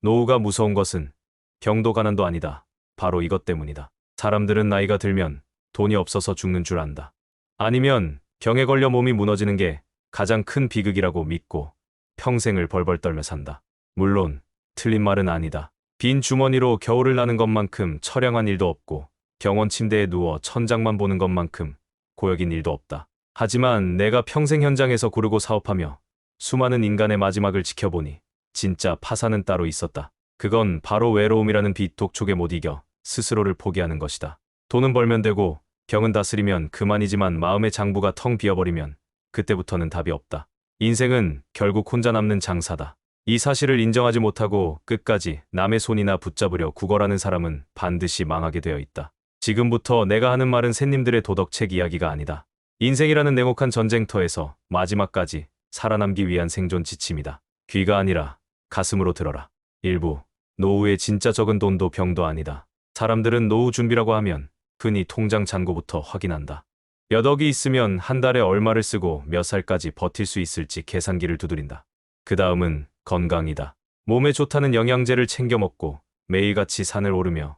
노후가 무서운 것은 병도 가난도 아니다. 바로 이것 때문이다. 사람들은 나이가 들면 돈이 없어서 죽는 줄 안다. 아니면 병에 걸려 몸이 무너지는 게 가장 큰 비극이라고 믿고 평생을 벌벌 떨며 산다. 물론 틀린 말은 아니다. 빈 주머니로 겨울을 나는 것만큼 처량한 일도 없고 병원 침대에 누워 천장만 보는 것만큼 고역인 일도 없다. 하지만 내가 평생 현장에서 고르고 사업하며 수많은 인간의 마지막을 지켜보니 진짜 파산은 따로 있었다. 그건 바로 외로움이라는 독촉에 못 이겨 스스로를 포기하는 것이다. 돈은 벌면 되고 병은 다스리면 그만이지만 마음의 장부가 텅 비어버리면 그때부터는 답이 없다. 인생은 결국 혼자 남는 장사다. 이 사실을 인정하지 못하고 끝까지 남의 손이나 붙잡으려 구걸하는 사람은 반드시 망하게 되어 있다. 지금부터 내가 하는 말은 샌님들의 도덕책 이야기가 아니다. 인생이라는 냉혹한 전쟁터에서 마지막까지 살아남기 위한 생존 지침이다. 귀가 아니라 가슴으로 들어라. 일부, 노후에 진짜 적은 돈도 병도 아니다. 사람들은 노후 준비라고 하면 흔히 통장 잔고부터 확인한다. 몇 억이 있으면 한 달에 얼마를 쓰고 몇 살까지 버틸 수 있을지 계산기를 두드린다. 그 다음은 건강이다. 몸에 좋다는 영양제를 챙겨 먹고 매일같이 산을 오르며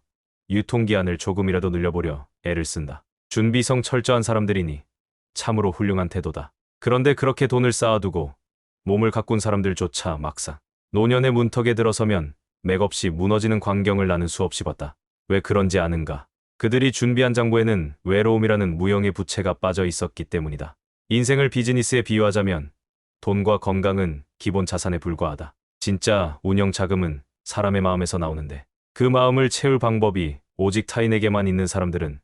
유통기한을 조금이라도 늘려보려 애를 쓴다. 준비성 철저한 사람들이니 참으로 훌륭한 태도다. 그런데 그렇게 돈을 쌓아두고 몸을 가꾼 사람들조차 막상 노년의 문턱에 들어서면 맥없이 무너지는 광경을 나는 수없이 봤다. 왜 그런지 아는가? 그들이 준비한 장부에는 외로움이라는 무형의 부채가 빠져 있었기 때문이다. 인생을 비즈니스에 비유하자면 돈과 건강은 기본 자산에 불과하다. 진짜 운영 자금은 사람의 마음에서 나오는데 그 마음을 채울 방법이 오직 타인에게만 있는 사람들은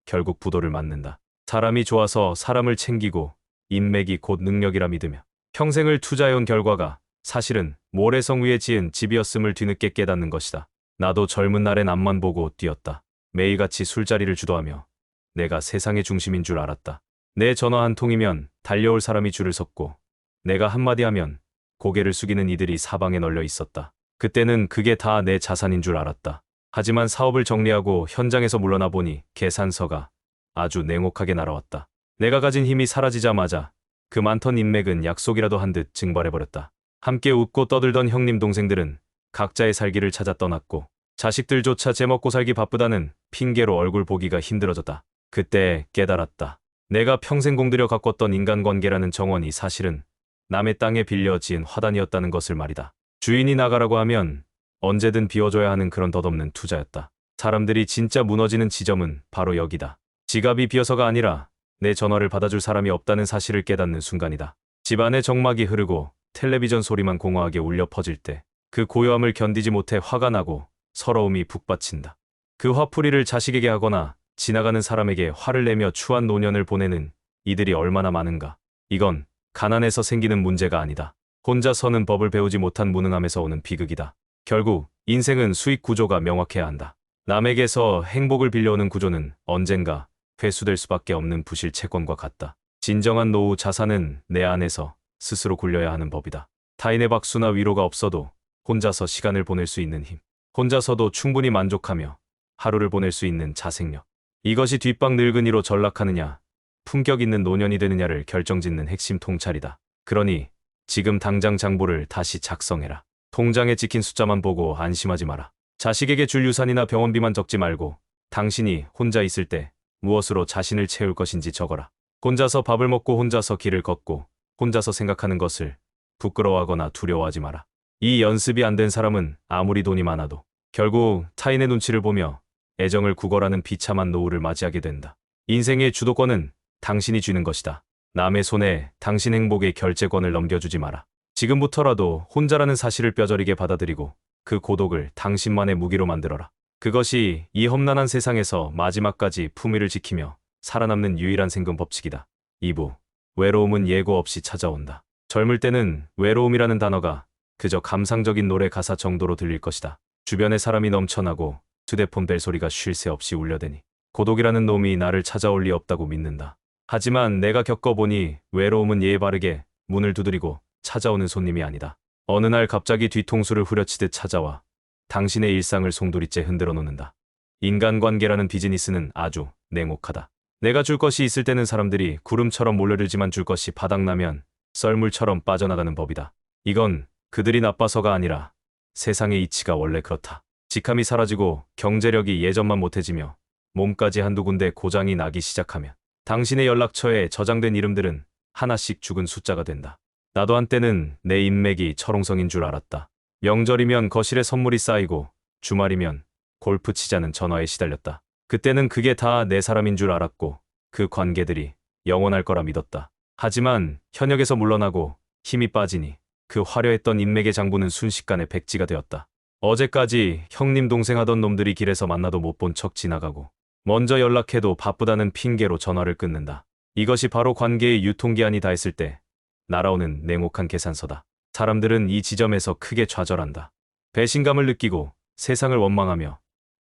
결국 부도를 맞는다. 사람이 좋아서 사람을 챙기고 인맥이 곧 능력이라 믿으며 평생을 투자해온 결과가 사실은 모래성 위에 지은 집이었음을 뒤늦게 깨닫는 것이다. 나도 젊은 날엔 앞만 보고 뛰었다. 매일같이 술자리를 주도하며 내가 세상의 중심인 줄 알았다. 내 전화 한 통이면 달려올 사람이 줄을 섰고 내가 한마디 하면 고개를 숙이는 이들이 사방에 널려 있었다. 그때는 그게 다 내 자산인 줄 알았다. 하지만 사업을 정리하고 현장에서 물러나 보니 계산서가 아주 냉혹하게 날아왔다. 내가 가진 힘이 사라지자마자 그 많던 인맥은 약속이라도 한 듯 증발해버렸다. 함께 웃고 떠들던 형님 동생들은 각자의 살길을 찾아 떠났고 자식들조차 제먹고 살기 바쁘다는 핑계로 얼굴 보기가 힘들어졌다. 그때 깨달았다. 내가 평생 공들여 가꿨던 인간관계라는 정원이 사실은 남의 땅에 빌려 지은 화단이었다는 것을 말이다. 주인이 나가라고 하면 언제든 비워줘야 하는 그런 덧없는 투자였다. 사람들이 진짜 무너지는 지점은 바로 여기다. 지갑이 비어서가 아니라 내 전화를 받아줄 사람이 없다는 사실을 깨닫는 순간이다. 집안에 정막이 흐르고 텔레비전 소리만 공허하게 울려 퍼질 때 그 고요함을 견디지 못해 화가 나고 서러움이 북받친다. 그 화풀이를 자식에게 하거나 지나가는 사람에게 화를 내며 추한 노년을 보내는 이들이 얼마나 많은가. 이건 가난에서 생기는 문제가 아니다. 혼자 서는 법을 배우지 못한 무능함에서 오는 비극이다. 결국 인생은 수익 구조가 명확해야 한다. 남에게서 행복을 빌려오는 구조는 언젠가 회수될 수밖에 없는 부실 채권과 같다. 진정한 노후 자산은 내 안에서 스스로 굴려야 하는 법이다. 타인의 박수나 위로가 없어도 혼자서 시간을 보낼 수 있는 힘. 혼자서도 충분히 만족하며 하루를 보낼 수 있는 자생력. 이것이 뒷방 늙은이로 전락하느냐, 품격 있는 노년이 되느냐를 결정짓는 핵심 통찰이다. 그러니 지금 당장 장부를 다시 작성해라. 통장에 찍힌 숫자만 보고 안심하지 마라. 자식에게 줄 유산이나 병원비만 적지 말고 당신이 혼자 있을 때 무엇으로 자신을 채울 것인지 적어라. 혼자서 밥을 먹고 혼자서 길을 걷고 혼자서 생각하는 것을 부끄러워하거나 두려워하지 마라. 이 연습이 안 된 사람은 아무리 돈이 많아도 결국 타인의 눈치를 보며 애정을 구걸하는 비참한 노후를 맞이하게 된다. 인생의 주도권은 당신이 쥐는 것이다. 남의 손에 당신 행복의 결재권을 넘겨주지 마라. 지금부터라도 혼자라는 사실을 뼈저리게 받아들이고 그 고독을 당신만의 무기로 만들어라. 그것이 이 험난한 세상에서 마지막까지 품위를 지키며 살아남는 유일한 생존 법칙이다. 2부. 외로움은 예고 없이 찾아온다. 젊을 때는 외로움이라는 단어가 그저 감상적인 노래 가사 정도로 들릴 것이다. 주변에 사람이 넘쳐나고 휴대폰 벨소리가 쉴 새 없이 울려대니 고독이라는 놈이 나를 찾아올 리 없다고 믿는다. 하지만 내가 겪어보니 외로움은 예의 바르게 문을 두드리고 찾아오는 손님이 아니다. 어느 날 갑자기 뒤통수를 후려치듯 찾아와 당신의 일상을 송두리째 흔들어 놓는다. 인간관계라는 비즈니스는 아주 냉혹하다. 내가 줄 것이 있을 때는 사람들이 구름처럼 몰려들지만 줄 것이 바닥나면 썰물처럼 빠져나가는 법이다. 이건 그들이 나빠서가 아니라 세상의 이치가 원래 그렇다. 직함이 사라지고 경제력이 예전만 못해지며 몸까지 한두 군데 고장이 나기 시작하면 당신의 연락처에 저장된 이름들은 하나씩 죽은 숫자가 된다. 나도 한때는 내 인맥이 철옹성인 줄 알았다. 명절이면 거실에 선물이 쌓이고 주말이면 골프 치자는 전화에 시달렸다. 그때는 그게 다 내 사람인 줄 알았고 그 관계들이 영원할 거라 믿었다. 하지만 현역에서 물러나고 힘이 빠지니 그 화려했던 인맥의 장부는 순식간에 백지가 되었다. 어제까지 형님 동생 하던 놈들이 길에서 만나도 못 본 척 지나가고 먼저 연락해도 바쁘다는 핑계로 전화를 끊는다. 이것이 바로 관계의 유통기한이 다 했을 때 날아오는 냉혹한 계산서다. 사람들은 이 지점에서 크게 좌절한다. 배신감을 느끼고 세상을 원망하며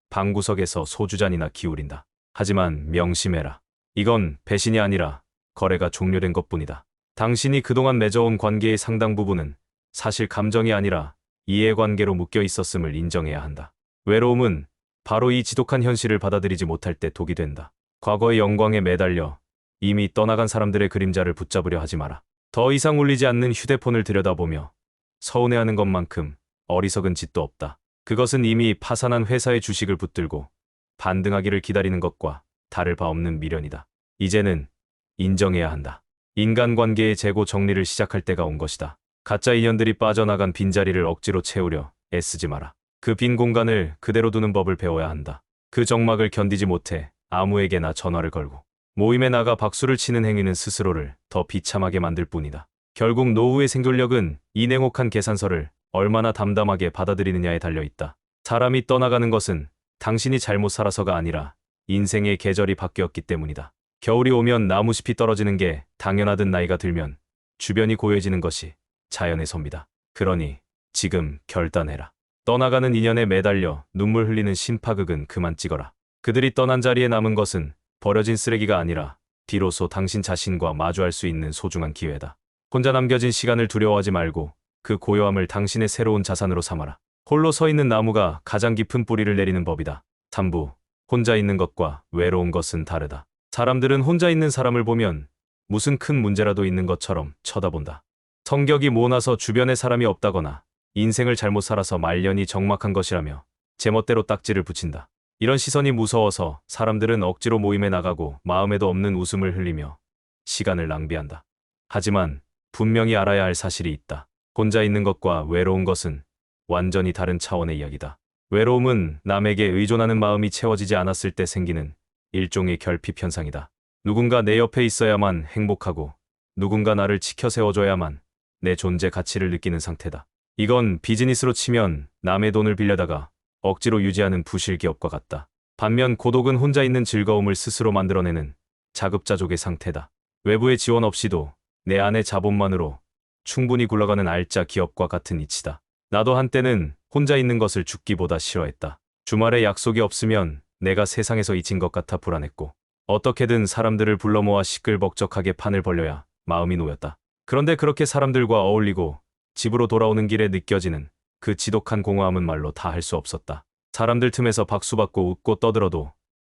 방구석에서 소주잔이나 기울인다. 하지만 명심해라. 이건 배신이 아니라 거래가 종료된 것뿐이다. 당신이 그동안 맺어온 관계의 상당 부분은 사실 감정이 아니라 이해관계로 묶여 있었음을 인정해야 한다. 외로움은 바로 이 지독한 현실을 받아들이지 못할 때 독이 된다. 과거의 영광에 매달려 이미 떠나간 사람들의 그림자를 붙잡으려 하지 마라. 더 이상 울리지 않는 휴대폰을 들여다보며 서운해하는 것만큼 어리석은 짓도 없다. 그것은 이미 파산한 회사의 주식을 붙들고 반등하기를 기다리는 것과 다를 바 없는 미련이다. 이제는 인정해야 한다. 인간관계의 재고 정리를 시작할 때가 온 것이다. 가짜 인연들이 빠져나간 빈자리를 억지로 채우려 애쓰지 마라. 그 빈 공간을 그대로 두는 법을 배워야 한다. 그 적막을 견디지 못해 아무에게나 전화를 걸고 모임에 나가 박수를 치는 행위는 스스로를 더 비참하게 만들 뿐이다. 결국 노후의 생존력은 이 냉혹한 계산서를 얼마나 담담하게 받아들이느냐에 달려있다. 사람이 떠나가는 것은 당신이 잘못 살아서가 아니라 인생의 계절이 바뀌었기 때문이다. 겨울이 오면 나무숲이 떨어지는 게 당연하듯 나이가 들면 주변이 고요해지는 것이 자연의 섭니다. 그러니 지금 결단해라. 떠나가는 인연에 매달려 눈물 흘리는 심파극은 그만 찍어라. 그들이 떠난 자리에 남은 것은 버려진 쓰레기가 아니라 비로소 당신 자신과 마주할 수 있는 소중한 기회다. 혼자 남겨진 시간을 두려워하지 말고 그 고요함을 당신의 새로운 자산으로 삼아라. 홀로 서 있는 나무가 가장 깊은 뿌리를 내리는 법이다. 3부. 혼자 있는 것과 외로운 것은 다르다. 사람들은 혼자 있는 사람을 보면 무슨 큰 문제라도 있는 것처럼 쳐다본다. 성격이 모나서 주변에 사람이 없다거나 인생을 잘못 살아서 말년이 적막한 것이라며 제멋대로 딱지를 붙인다. 이런 시선이 무서워서 사람들은 억지로 모임에 나가고 마음에도 없는 웃음을 흘리며 시간을 낭비한다. 하지만 분명히 알아야 할 사실이 있다. 혼자 있는 것과 외로운 것은 완전히 다른 차원의 이야기다. 외로움은 남에게 의존하는 마음이 채워지지 않았을 때 생기는 일종의 결핍 현상이다. 누군가 내 옆에 있어야만 행복하고 누군가 나를 지켜 세워줘야만 내 존재 가치를 느끼는 상태다. 이건 비즈니스로 치면 남의 돈을 빌려다가 억지로 유지하는 부실 기업과 같다. 반면 고독은 혼자 있는 즐거움을 스스로 만들어내는 자급자족의 상태다. 외부의 지원 없이도 내 안의 자본만으로 충분히 굴러가는 알짜 기업과 같은 이치다. 나도 한때는 혼자 있는 것을 죽기보다 싫어했다. 주말에 약속이 없으면 내가 세상에서 잊힌 것 같아 불안했고 어떻게든 사람들을 불러 모아 시끌벅적하게 판을 벌려야 마음이 놓였다. 그런데 그렇게 사람들과 어울리고 집으로 돌아오는 길에 느껴지는 그 지독한 공허함은 말로 다 할 수 없었다. 사람들 틈에서 박수받고 웃고 떠들어도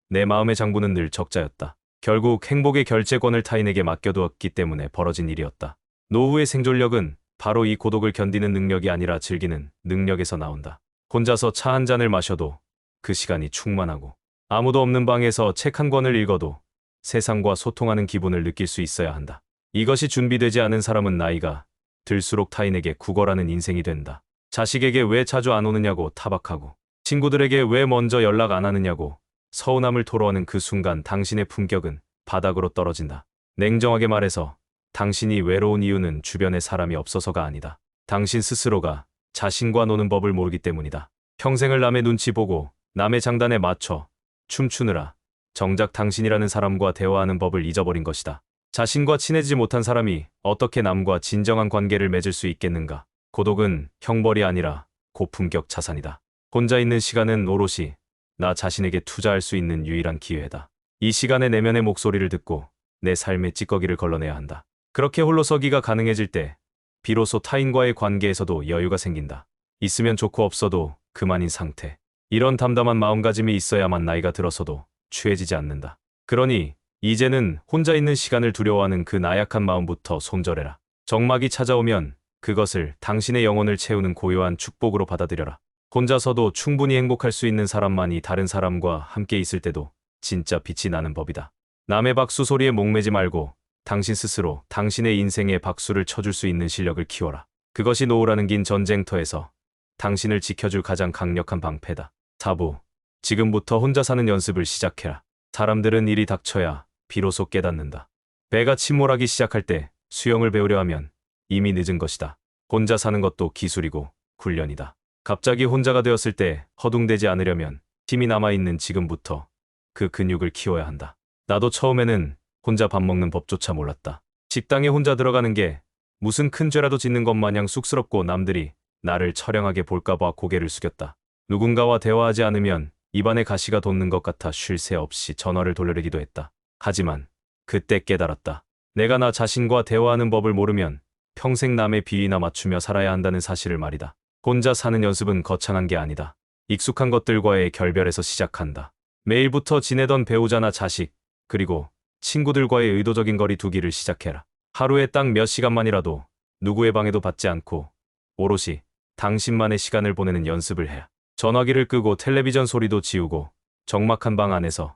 내 마음의 장부는 늘 적자였다. 결국 행복의 결재권을 타인에게 맡겨두었기 때문에 벌어진 일이었다. 노후의 생존력은 바로 이 고독을 견디는 능력이 아니라 즐기는 능력에서 나온다. 혼자서 차 한 잔을 마셔도 그 시간이 충만하고 아무도 없는 방에서 책 한 권을 읽어도 세상과 소통하는 기분을 느낄 수 있어야 한다. 이것이 준비되지 않은 사람은 나이가 들수록 타인에게 구걸하는 인생이 된다. 자식에게 왜 자주 안 오느냐고 타박하고 친구들에게 왜 먼저 연락 안 하느냐고 서운함을 토로하는 그 순간 당신의 품격은 바닥으로 떨어진다. 냉정하게 말해서 당신이 외로운 이유는 주변에 사람이 없어서가 아니다. 당신 스스로가 자신과 노는 법을 모르기 때문이다. 평생을 남의 눈치 보고 남의 장단에 맞춰 춤추느라 정작 당신이라는 사람과 대화하는 법을 잊어버린 것이다. 자신과 친해지지 못한 사람이 어떻게 남과 진정한 관계를 맺을 수 있겠는가? 고독은 형벌이 아니라 고품격 자산이다. 혼자 있는 시간은 오롯이 나 자신에게 투자할 수 있는 유일한 기회다. 이 시간에 내면의 목소리를 듣고 내 삶의 찌꺼기를 걸러내야 한다. 그렇게 홀로 서기가 가능해질 때 비로소 타인과의 관계에서도 여유가 생긴다. 있으면 좋고 없어도 그만인 상태. 이런 담담한 마음가짐이 있어야만 나이가 들어서도 취해지지 않는다. 그러니 이제는 혼자 있는 시간을 두려워하는 그 나약한 마음부터 손절해라. 적막이 찾아오면 그것을 당신의 영혼을 채우는 고요한 축복으로 받아들여라. 혼자서도 충분히 행복할 수 있는 사람만이 다른 사람과 함께 있을 때도 진짜 빛이 나는 법이다. 남의 박수 소리에 목매지 말고 당신 스스로 당신의 인생에 박수를 쳐줄 수 있는 실력을 키워라. 그것이 노후라는 긴 전쟁터에서 당신을 지켜줄 가장 강력한 방패다. 4부. 지금부터 혼자 사는 연습을 시작해라. 사람들은 일이 닥쳐야 비로소 깨닫는다. 배가 침몰하기 시작할 때 수영을 배우려 하면 이미 늦은 것이다. 혼자 사는 것도 기술이고 훈련이다. 갑자기 혼자가 되었을 때 허둥대지 않으려면 힘이 남아있는 지금부터 그 근육을 키워야 한다. 나도 처음에는 혼자 밥 먹는 법조차 몰랐다. 식당에 혼자 들어가는 게 무슨 큰 죄라도 짓는 것 마냥 쑥스럽고 남들이 나를 처량하게 볼까봐 고개를 숙였다. 누군가와 대화하지 않으면 입안에 가시가 돋는 것 같아 쉴 새 없이 전화를 돌려대기도 했다. 하지만 그때 깨달았다. 내가 나 자신과 대화하는 법을 모르면 평생 남의 비위나 맞추며 살아야 한다는 사실을 말이다. 혼자 사는 연습은 거창한 게 아니다. 익숙한 것들과의 결별에서 시작한다. 매일부터 지내던 배우자나 자식, 그리고 친구들과의 의도적인 거리 두기를 시작해라. 하루에 딱 몇 시간만이라도 누구의 방해도 받지 않고 오롯이 당신만의 시간을 보내는 연습을 해야. 전화기를 끄고 텔레비전 소리도 지우고 적막한 방 안에서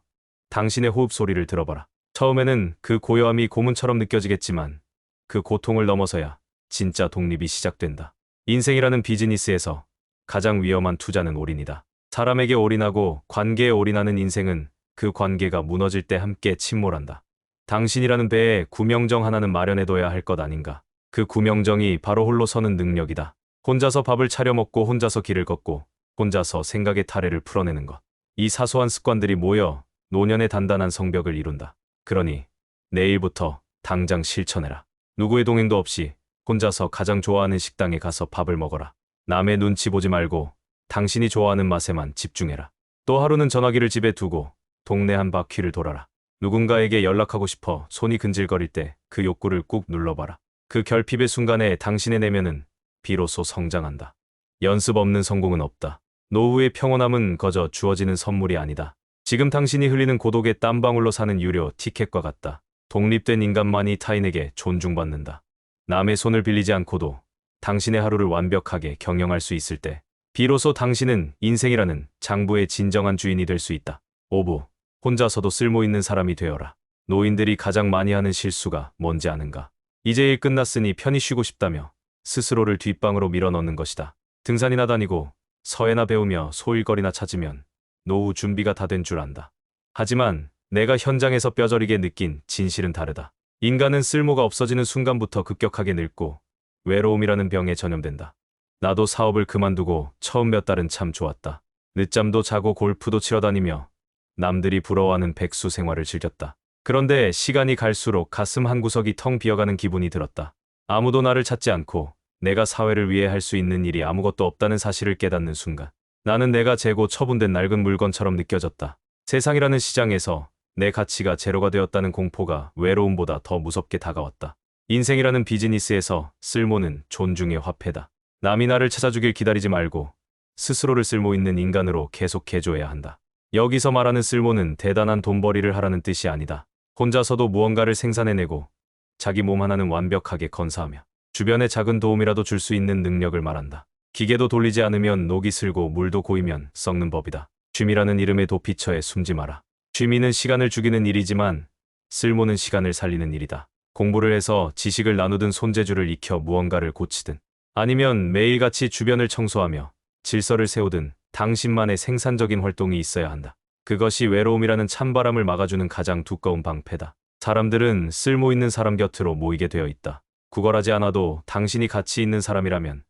당신의 호흡 소리를 들어봐라. 처음에는 그 고요함이 고문처럼 느껴지겠지만 그 고통을 넘어서야 진짜 독립이 시작된다. 인생이라는 비즈니스에서 가장 위험한 투자는 올인이다. 사람에게 올인하고 관계에 올인하는 인생은 그 관계가 무너질 때 함께 침몰한다. 당신이라는 배에 구명정 하나는 마련해둬야 할 것 아닌가. 그 구명정이 바로 홀로 서는 능력이다. 혼자서 밥을 차려 먹고 혼자서 길을 걷고 혼자서 생각의 타래를 풀어내는 것. 이 사소한 습관들이 모여 노년의 단단한 성벽을 이룬다. 그러니 내일부터 당장 실천해라. 누구의 동행도 없이 혼자서 가장 좋아하는 식당에 가서 밥을 먹어라. 남의 눈치 보지 말고 당신이 좋아하는 맛에만 집중해라. 또 하루는 전화기를 집에 두고 동네 한 바퀴를 돌아라. 누군가에게 연락하고 싶어 손이 근질거릴 때 그 욕구를 꾹 눌러봐라. 그 결핍의 순간에 당신의 내면은 비로소 성장한다. 연습 없는 성공은 없다. 노후의 평온함은 거저 주어지는 선물이 아니다. 지금 당신이 흘리는 고독의 땀방울로 사는 유료 티켓과 같다. 독립된 인간만이 타인에게 존중받는다. 남의 손을 빌리지 않고도 당신의 하루를 완벽하게 경영할 수 있을 때 비로소 당신은 인생이라는 장부의 진정한 주인이 될 수 있다. 5부. 혼자서도 쓸모있는 사람이 되어라. 노인들이 가장 많이 하는 실수가 뭔지 아는가? 이제 일 끝났으니 편히 쉬고 싶다며 스스로를 뒷방으로 밀어넣는 것이다. 등산이나 다니고 서예나 배우며 소일거리나 찾으면 노후 준비가 다 된 줄 안다. 하지만 내가 현장에서 뼈저리게 느낀 진실은 다르다. 인간은 쓸모가 없어지는 순간부터 급격하게 늙고 외로움이라는 병에 전염된다. 나도 사업을 그만두고 처음 몇 달은 참 좋았다. 늦잠도 자고 골프도 치러 다니며 남들이 부러워하는 백수 생활을 즐겼다. 그런데 시간이 갈수록 가슴 한구석이 텅 비어가는 기분이 들었다. 아무도 나를 찾지 않고 내가 사회를 위해 할 수 있는 일이 아무것도 없다는 사실을 깨닫는 순간 나는 내가 재고 처분된 낡은 물건처럼 느껴졌다. 세상이라는 시장에서 내 가치가 제로가 되었다는 공포가 외로움보다 더 무섭게 다가왔다. 인생이라는 비즈니스에서 쓸모는 존중의 화폐다. 남이 나를 찾아주길 기다리지 말고 스스로를 쓸모 있는 인간으로 계속 개조해야 한다. 여기서 말하는 쓸모는 대단한 돈벌이를 하라는 뜻이 아니다. 혼자서도 무언가를 생산해내고 자기 몸 하나는 완벽하게 건사하며 주변에 작은 도움이라도 줄 수 있는 능력을 말한다. 기계도 돌리지 않으면 녹이 슬고 물도 고이면 썩는 법이다. 취미라는 이름의 도피처에 숨지 마라. 취미는 시간을 죽이는 일이지만 쓸모는 시간을 살리는 일이다. 공부를 해서 지식을 나누든 손재주를 익혀 무언가를 고치든 아니면 매일같이 주변을 청소하며 질서를 세우든 당신만의 생산적인 활동이 있어야 한다. 그것이 외로움이라는 찬바람을 막아주는 가장 두꺼운 방패다. 사람들은 쓸모 있는 사람 곁으로 모이게 되어 있다. 구걸하지 않아도 당신이 가치 있는 사람이라면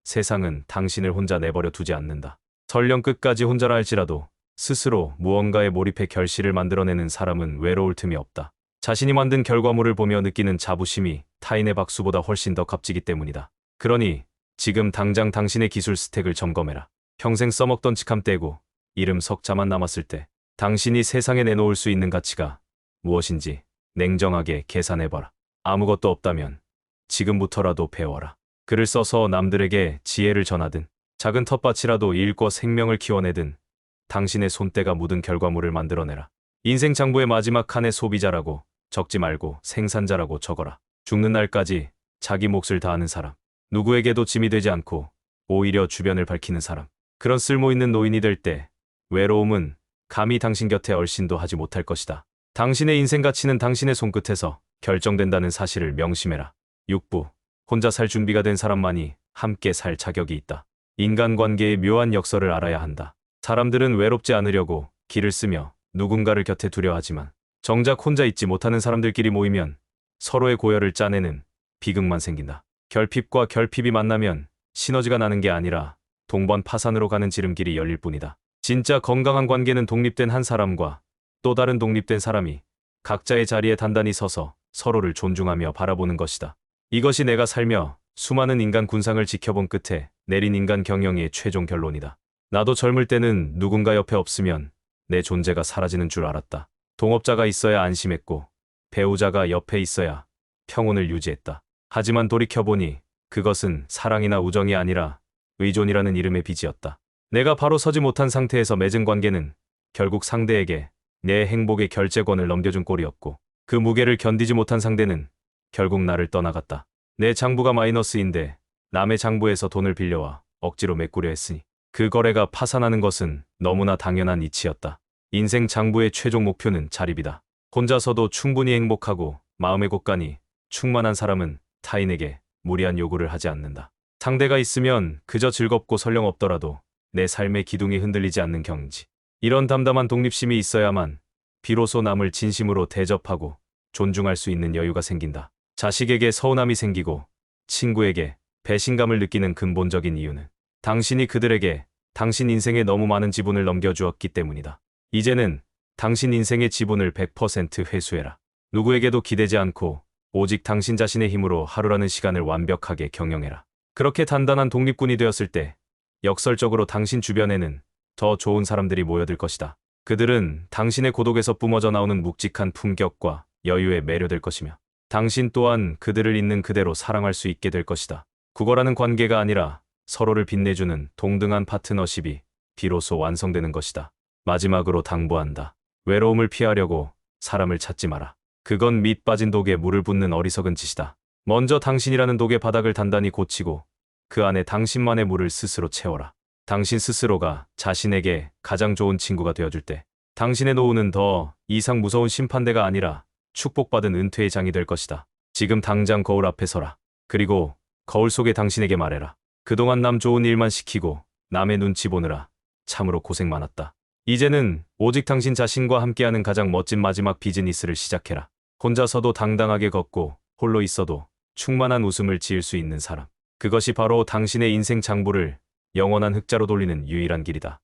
세상은 당신을 혼자 내버려 두지 않는다. 설령 끝까지 혼자라 할지라도 스스로 무언가에 몰입해 결실을 만들어내는 사람은 외로울 틈이 없다. 자신이 만든 결과물을 보며 느끼는 자부심이 타인의 박수보다 훨씬 더 값지기 때문이다. 그러니 지금 당장 당신의 기술 스택을 점검해라. 평생 써먹던 직함 떼고 이름 석자만 남았을 때 당신이 세상에 내놓을 수 있는 가치가 무엇인지 냉정하게 계산해봐라. 아무것도 없다면 지금부터라도 배워라. 글을 써서 남들에게 지혜를 전하든 작은 텃밭이라도 일궈 생명을 키워내든 당신의 손때가 묻은 결과물을 만들어내라. 인생 장부의 마지막 칸에 소비자라고 적지 말고 생산자라고 적어라. 죽는 날까지 자기 몫을 다하는 사람. 누구에게도 짐이 되지 않고 오히려 주변을 밝히는 사람. 그런 쓸모 있는 노인이 될 때 외로움은 감히 당신 곁에 얼씬도 하지 못할 것이다. 당신의 인생 가치는 당신의 손끝에서 결정된다는 사실을 명심해라. 6부. 혼자 살 준비가 된 사람만이 함께 살 자격이 있다. 인간관계의 묘한 역설을 알아야 한다. 사람들은 외롭지 않으려고 길을 쓰며 누군가를 곁에 두려 하지만 정작 혼자 있지 못하는 사람들끼리 모이면 서로의 고열을 짜내는 비극만 생긴다. 결핍과 결핍이 만나면 시너지가 나는 게 아니라 동반 파산으로 가는 지름길이 열릴 뿐이다. 진짜 건강한 관계는 독립된 한 사람과 또 다른 독립된 사람이 각자의 자리에 단단히 서서 서로를 존중하며 바라보는 것이다. 이것이 내가 살며 수많은 인간 군상을 지켜본 끝에 내린 인간 경영의 최종 결론이다. 나도 젊을 때는 누군가 옆에 없으면 내 존재가 사라지는 줄 알았다. 동업자가 있어야 안심했고 배우자가 옆에 있어야 평온을 유지했다. 하지만 돌이켜보니 그것은 사랑이나 우정이 아니라 의존이라는 이름의 빚이었다. 내가 바로 서지 못한 상태에서 맺은 관계는 결국 상대에게 내 행복의 결재권을 넘겨준 꼴이었고 그 무게를 견디지 못한 상대는 결국 나를 떠나갔다. 내 장부가 마이너스인데 남의 장부에서 돈을 빌려와 억지로 메꾸려 했으니 그 거래가 파산하는 것은 너무나 당연한 이치였다. 인생 장부의 최종 목표는 자립이다. 혼자서도 충분히 행복하고 마음의 곳간이 충만한 사람은 타인에게 무리한 요구를 하지 않는다. 상대가 있으면 그저 즐겁고 설령 없더라도 내 삶의 기둥이 흔들리지 않는 경지. 이런 담담한 독립심이 있어야만 비로소 남을 진심으로 대접하고 존중할 수 있는 여유가 생긴다. 자식에게 서운함이 생기고 친구에게 배신감을 느끼는 근본적인 이유는 당신이 그들에게 당신 인생에 너무 많은 지분을 넘겨주었기 때문이다. 이제는 당신 인생의 지분을 100% 회수해라. 누구에게도 기대지 않고 오직 당신 자신의 힘으로 하루라는 시간을 완벽하게 경영해라. 그렇게 단단한 독립군이 되었을 때 역설적으로 당신 주변에는 더 좋은 사람들이 모여들 것이다. 그들은 당신의 고독에서 뿜어져 나오는 묵직한 품격과 여유에 매료될 것이며 당신 또한 그들을 있는 그대로 사랑할 수 있게 될 것이다. 구걸하는 관계가 아니라 서로를 빛내주는 동등한 파트너십이 비로소 완성되는 것이다. 마지막으로 당부한다. 외로움을 피하려고 사람을 찾지 마라. 그건 밑 빠진 독에 물을 붓는 어리석은 짓이다. 먼저 당신이라는 독의 바닥을 단단히 고치고 그 안에 당신만의 물을 스스로 채워라. 당신 스스로가 자신에게 가장 좋은 친구가 되어줄 때 당신의 노후는 더 이상 무서운 심판대가 아니라 축복받은 은퇴의 장이 될 것이다. 지금 당장 거울 앞에 서라. 그리고 거울 속에 당신에게 말해라. 그동안 남 좋은 일만 시키고 남의 눈치 보느라 참으로 고생 많았다. 이제는 오직 당신 자신과 함께하는 가장 멋진 마지막 비즈니스를 시작해라. 혼자서도 당당하게 걷고 홀로 있어도 충만한 웃음을 지을 수 있는 사람. 그것이 바로 당신의 인생 장부를 영원한 흑자로 돌리는 유일한 길이다.